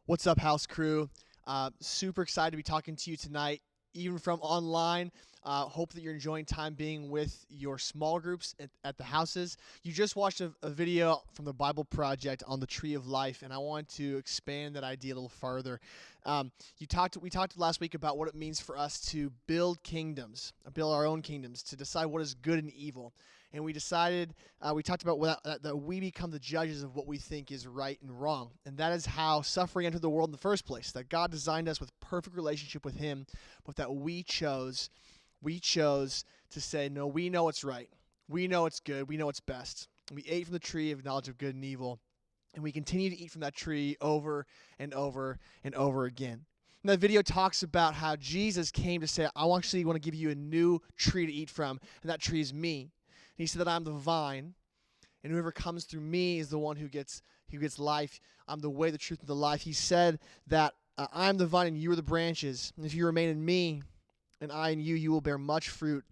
What's up, house crew? Super excited to be talking to you tonight, even from online. Hope that you're enjoying time being with your small groups at the houses. You just watched a video from the Bible Project on the Tree of Life, and I want to expand that idea a little further. We talked last week about what it means for us to build kingdoms, build our own kingdoms, to decide what is good and evil. And we talked about that we become the judges of what we think is right and wrong. And that is how suffering entered the world in the first place, that God designed us with perfect relationship with Him, but that we chose to say, no, we know what's right. We know it's good. We know what's best. And we ate from the tree of knowledge of good and evil, and we continue to eat from that tree over and over and over again. And that video talks about how Jesus came to say, I actually want to give you a new tree to eat from, and that tree is me. And he said that I'm the vine, and whoever comes through me is the one who gets life. I'm the way, the truth, and the life. He said that I'm the vine and you are the branches. And if you remain in me and I in you, you will bear much fruit.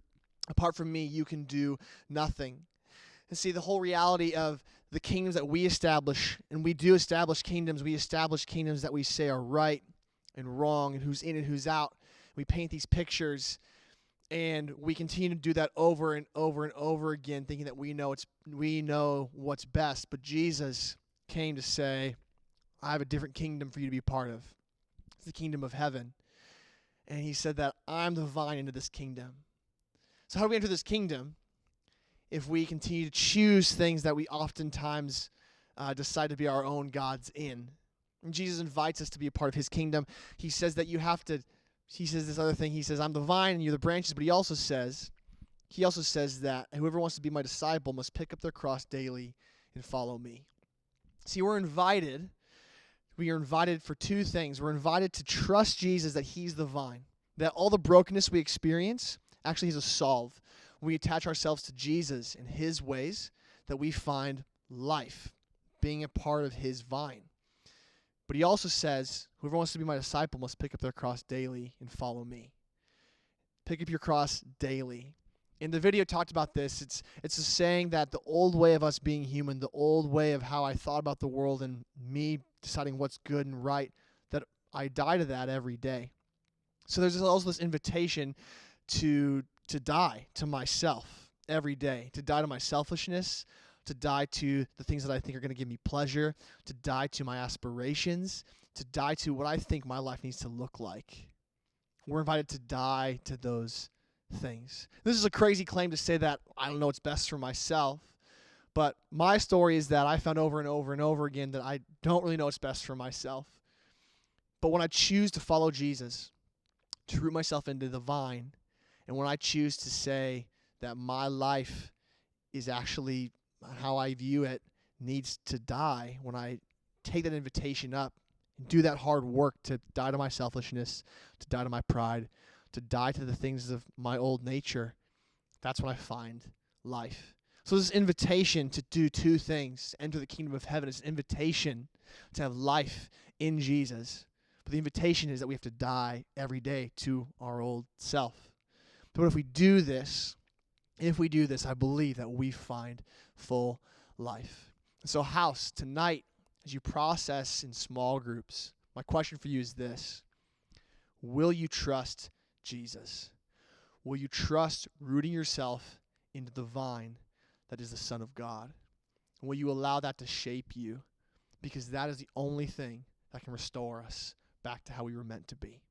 Apart from me, you can do nothing. And see, the whole reality of the kingdoms that we establish, and we do establish kingdoms, that we say are right and wrong and who's in and who's out. We paint these pictures, and we continue to do that over and over and over again, thinking that we know what's best. But Jesus came to say, I have a different kingdom for you to be part of. It's the kingdom of heaven. And he said that I'm the vine into this kingdom. So how do we enter this kingdom if we continue to choose things that we oftentimes decide to be our own gods in? And Jesus invites us to be a part of his kingdom. He says that he says this other thing. He says, I'm the vine and you're the branches, but he also says that whoever wants to be my disciple must pick up their cross daily and follow me. See, we are invited for two things. We're invited to trust Jesus, that he's the vine, that all the brokenness we experience actually is a solve. When we attach ourselves to Jesus and his ways, that we find life, being a part of his vine. But he also says, whoever wants to be my disciple must pick up their cross daily and follow me. Pick up your cross daily. And the video talked about this. It's a saying that the old way of us being human, the old way of how I thought about the world and me deciding what's good and right, that I die to that every day. So there's also this invitation to die to myself every day, to die to my selfishness, to die to the things that I think are going to give me pleasure, to die to my aspirations, to die to what I think my life needs to look like. We're invited to die to those things. This is a crazy claim to say that I don't know what's best for myself, but my story is that I found over and over and over again that I don't really know what's best for myself. But when I choose to follow Jesus, to root myself into the vine, and when I choose to say that my life is actually how I view it needs to die, when I take that invitation up and do that hard work to die to my selfishness, to die to my pride, to die to the things of my old nature, that's when I find life. So this invitation to do two things, enter the kingdom of heaven, is an invitation to have life in Jesus. But the invitation is that we have to die every day to our old self. But if we do this, I believe that we find full life. And so, house, tonight, as you process in small groups, my question for you is this: will you trust Jesus? Will you trust rooting yourself into the vine that is the Son of God? And will you allow that to shape you? Because that is the only thing that can restore us back to how we were meant to be.